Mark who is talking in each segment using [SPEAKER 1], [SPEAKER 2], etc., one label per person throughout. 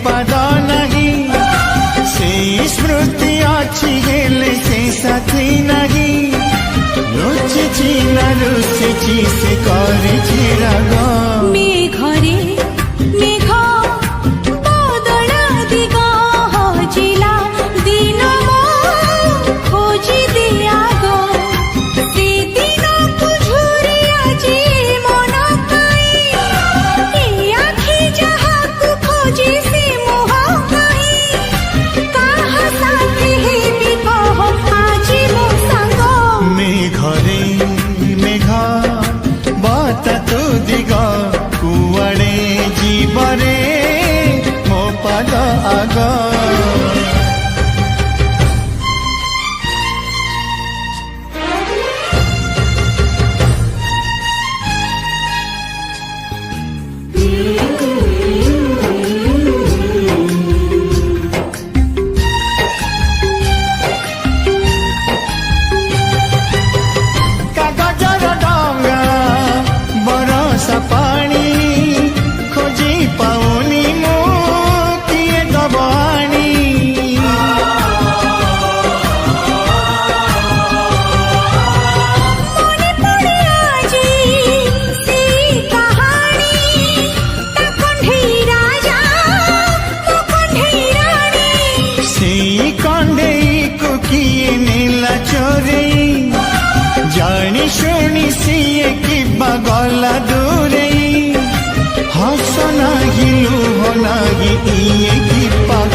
[SPEAKER 1] पाद नहीं से स्मृति अच्छी हेले से साथी नहीं लुचिची ना रुचिची से करिछि राग
[SPEAKER 2] मेघरे मेघ बदल दिग हजिला दिन खोजी दिया गो से दिन को झुरी आजी मन काई ए आखि जहा को खोजी से मोह काई काहा साथी हेबी कह आजी मो संग
[SPEAKER 1] मेघरे मेघ बता तू दिग कुआड़े जीवरे मो पाद आग कागजर डंगा बरसा पानी खोजी पाऊनी मो किए दबाणी
[SPEAKER 2] मने पड़े आजी से कहानी ता कंढई राजा मो कंढई रानी
[SPEAKER 1] से कंडेई को किए नीला चोरी जानी शुणी सीए कि गला दूरे हस नाही लुह नाही इए कि पाग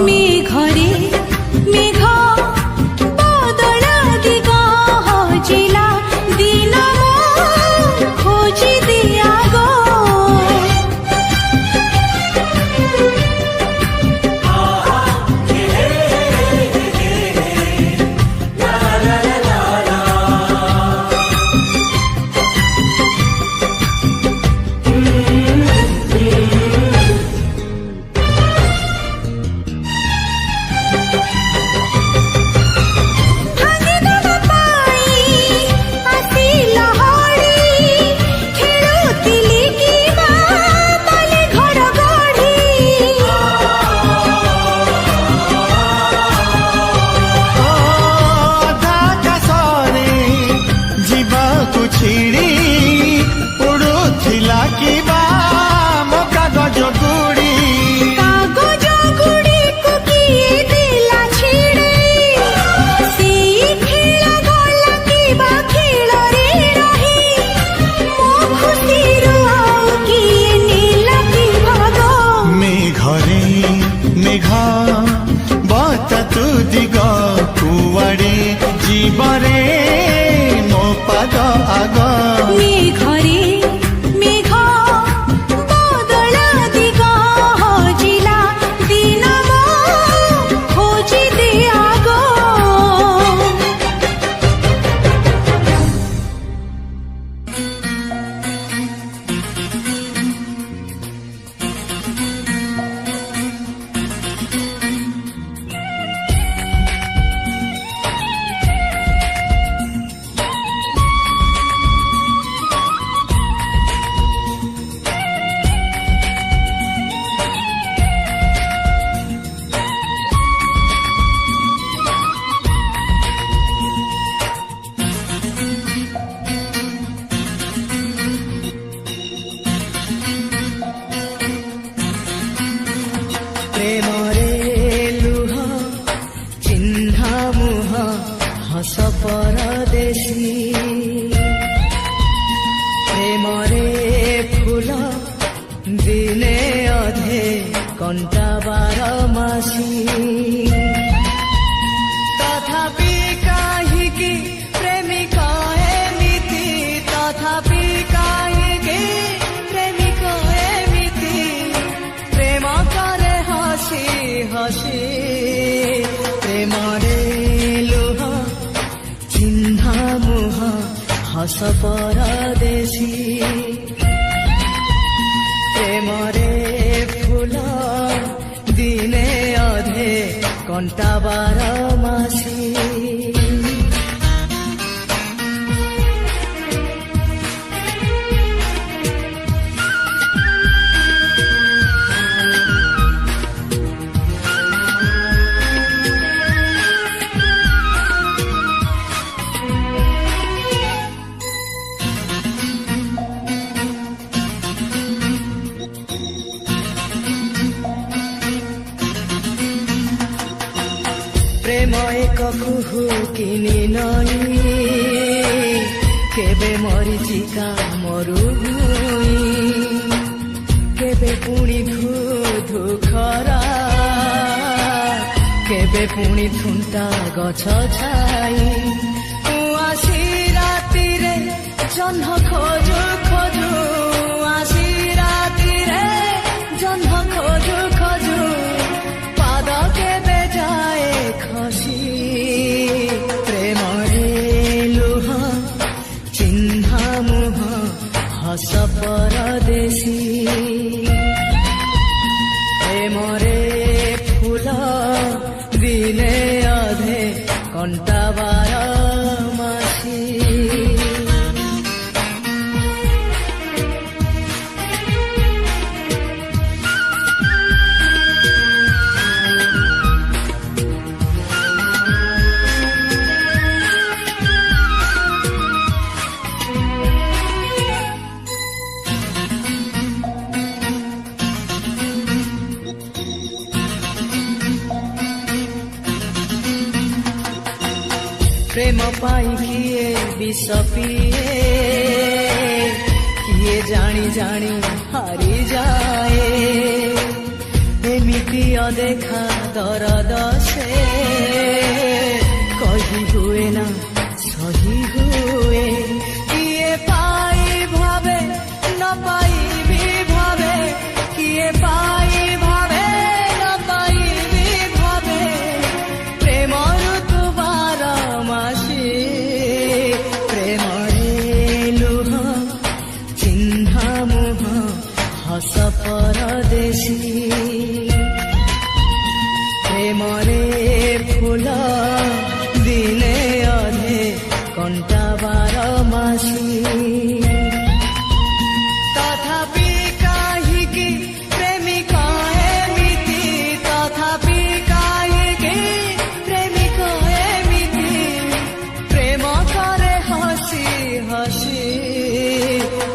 [SPEAKER 2] मेघरे मेघ बदल दिग हजिला दिन खोजी दिया गो भांगे दब पाई आसी लहड़ी खेलुतिली कि बाले घर गढ़ी
[SPEAKER 1] अधा कासरे जीवाकु छिड़ी उड़ुथिला कि बा मो कागज गुड़ी
[SPEAKER 2] कागज गुड़ी को किए दिला छिड़े से खेल गला कि बा खेल रे रही मो खुशी रुआऊ किए नीला कि भग
[SPEAKER 1] मेघरे मेघ बता तू दिग कुआड़े जीवरे मो पाद आग
[SPEAKER 2] मेघरे मेघ बदल दिग हजिला दिन खोजी दिया गो
[SPEAKER 3] प्रेमरे लुह चिन्हा मुह हस परदेशी प्रेमरे फूल दिने अधे कंटा बारमासी तथापि काहिकी प्रेमिका एमिति तथापि काहिकी प्रेमिका एमिति प्रेम करे हसी हसी प्रेमरे लुह चिन्हा मुह हस परदेशी प्रेमरे फूल दिने अधे कंटा बारमासी ଭୁକିନି ନଈ କେବେ ମରିଚିକା ମରୁଭୂଇଁ କେବେ ପୁଣି ଧୁ ଖରା କେବେ ପୁଣି ଥୁଣ୍ଟା ଗଛ ଛାଇ ଆସି ରାତିରେ ଜହ୍ନ ଖୋଜୁ ଖୋଜୁ ଆସି ରାତିରେ ଜହ୍ନ ଖୋଜୁ ଖୋଜୁ ପାଦ କେବେ ଯାଏ ଖସି ପ୍ରେମରେ ଲୁହ ଚିହ୍ନା ମୁହଁ ହସ ପରଦେଶୀ ପ୍ରେମରେ ଫୁଲ ଦିନେ ଅଧେ କଣ୍ଟା ବାରମାସୀ ପ୍ରେମ ପାଇଁ କିଏ ବିଷ ପିଏ କିଏ ଜାଣି ଜାଣି ହାରିଯାଏ ଏମିତି ଅଦେଖା ଦରଦ ସେ କହି ହୁଏ ନା ସହି ହୁଏ କିଏ ପାଇ ଭାବେ ନ ପାଇ ବି ଭାବେ କିଏ ପାଇ ଭାବେ ନ ପାଇ ବି ଭାବେ ପ୍ରେମ হস পরদেশী প্রেমরে ফুল দিনে অধে কণ্টা বারমাসী তথাপি কাহিকি প্রেমিক এমিতি তথাপি কাহিকি প্রেমিক এমিতি প্রেম করে হসি হসি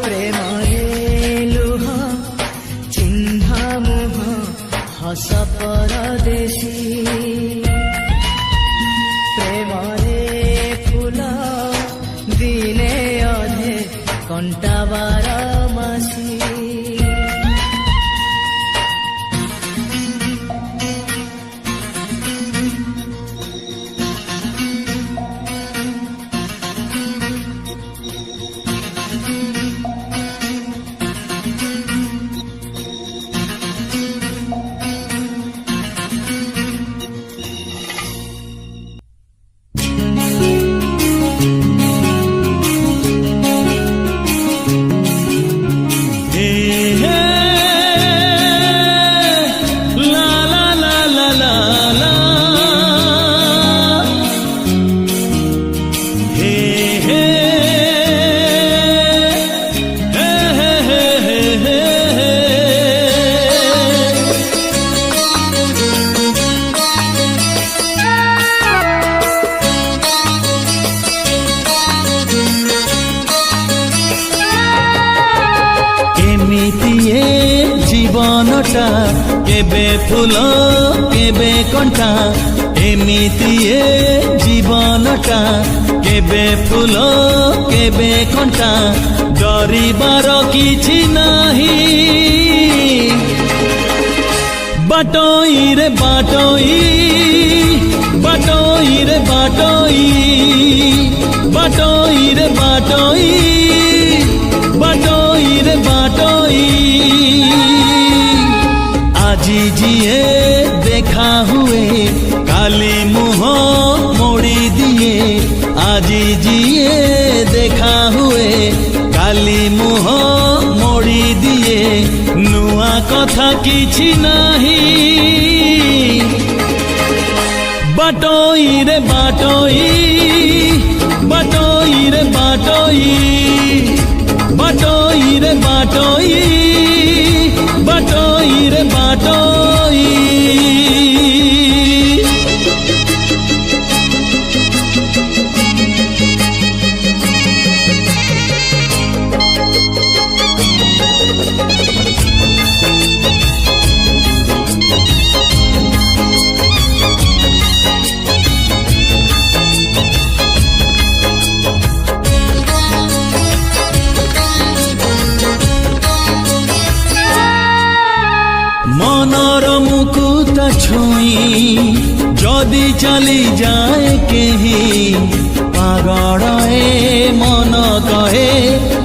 [SPEAKER 3] প্রেমরে হস পরদেশী প্রেমরে ফুল দিনে অধে কণ্টা বারমাসী
[SPEAKER 1] জীবনটা কেবে ফুল কেবে কণ্টা এমিতি জীবনটা কেবে ফুল কেবে কণ্টা ডরিবার কিছু নাহি বাটই রে বাটই বাটই রে বাটই বাটই রে বাটই বাটই রে বাটই আজি যিয়ে দেখা হুয়ে কালি মুহ মোড়ি দিয়ে আজি যিয়ে দেখা হুয়ে কালি মুহ মোড়ি দিয়ে নুয়া কথা কিছু নাহি বাটই রে বাটই বাটই রে বাটই বাটই রে বাটই বাটই রে বাটই ଛୁଇଁ ଯଦି ଚାଲି ଯାଏ କେହି ପାଗଳ ଏ ମନ କହେ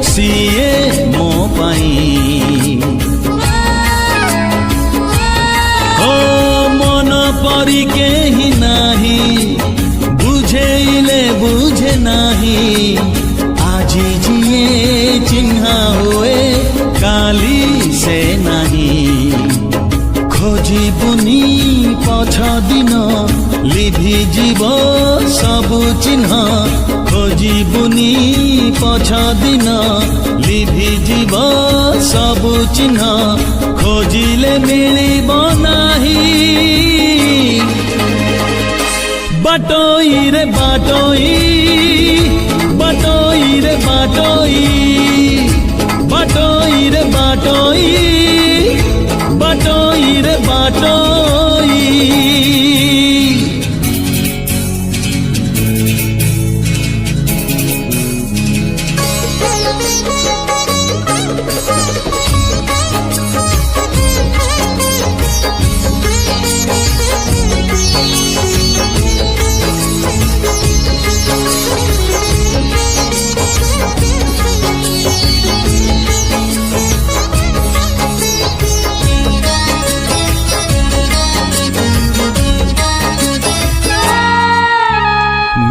[SPEAKER 1] ସିଏ ମୋ ପାଇଁ ଓ ମନ ପରି କେହି ନାହିଁ ବୁଝେଇଲେ ବୁଝେ ନାହିଁ ଆଜି ଯିଏ ଚିହ୍ନା ହୁଏ କାଲି ସେ ନାହିଁ ଖୋଜିବୁନି ପଛ ଦିନ ଲିଭିଯିବ ସବୁ ଚିହ୍ନ ଖୋଜିବୁନି ପଛ ଦିନ ଲିଭିଯିବ ସବୁ ଚିହ୍ନ ଖୋଜିଲେ ମିଳିବ ନାହିଁ ବାଟୋଇ ରେ ବାଟୋଇ ବାଟୋଇ ରେ ବାଟୋଇ ବାଟୋଇ ରେ ବାଟୋଇ বাটই রে বাটই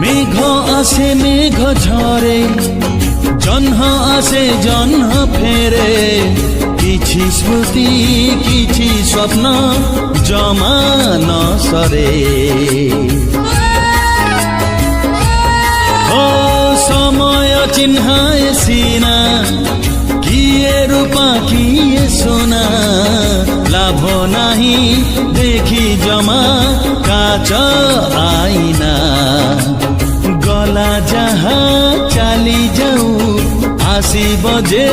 [SPEAKER 1] মেঘ আসে মেঘ ঝরে জহ্ন আসে জহ্ন ফেরে কিছু স্মৃতি কিছু স্বপ্ন জমা ন সরে ও সময় চিহ্নায় সিনা কিয়ে রূপা কিয়ে সোনা লাভ নাহি দেখি জমা কাচ আইনা গলা যাহা চালি যাও আসিব যে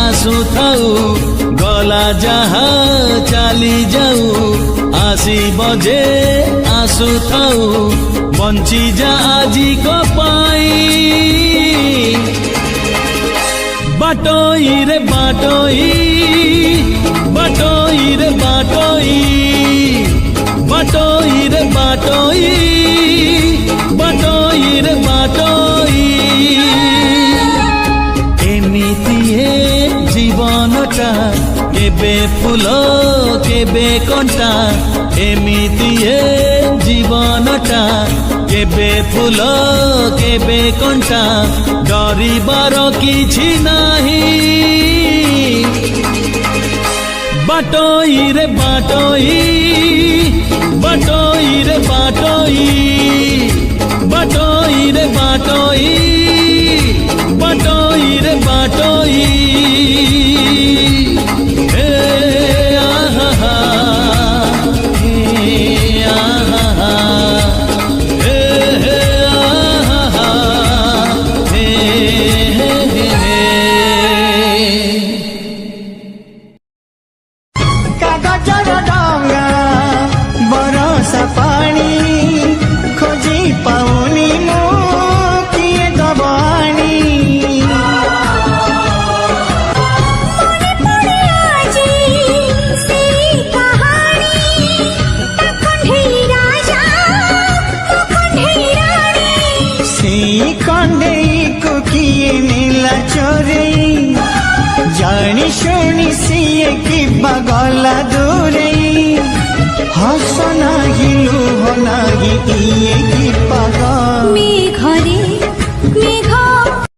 [SPEAKER 1] আসু থাও গলা যাহা চালি যাও আসিব যে আসু থাও বঞ্চি যা আজি পাই বাটই রে বাটই বাটই রে বাটই বাটই রে বাটই বাটই রে বাটই এমিতি এ জীবনটা কেবে ফুল কেবে কଣ୍ଟା এমিতি এ জীবনটা কেবে ফুল কেবে কଣ୍ଟା ডরিবার কিছু নাহি বাটই রে বাটই বাটই রে বাটই বাটই রে বাটই বাটই রে বাটই হে আহা হে আহা হে হে আহা হে হে
[SPEAKER 4] কাগজর ডঙ্গা বরষা পানি খোঁজি পাউনি মো কিয়ে দবানি
[SPEAKER 2] আজি সেই কাহানি তখনই রাজা তখনই রানী
[SPEAKER 4] সেই খন্ডেইকু কিয়ে নেলা চোরেই জানি শুনি সিয়ে কিবা গলা দূরেই হস নাহি লুহ নাহি ইয়ে কি পাগল
[SPEAKER 2] মে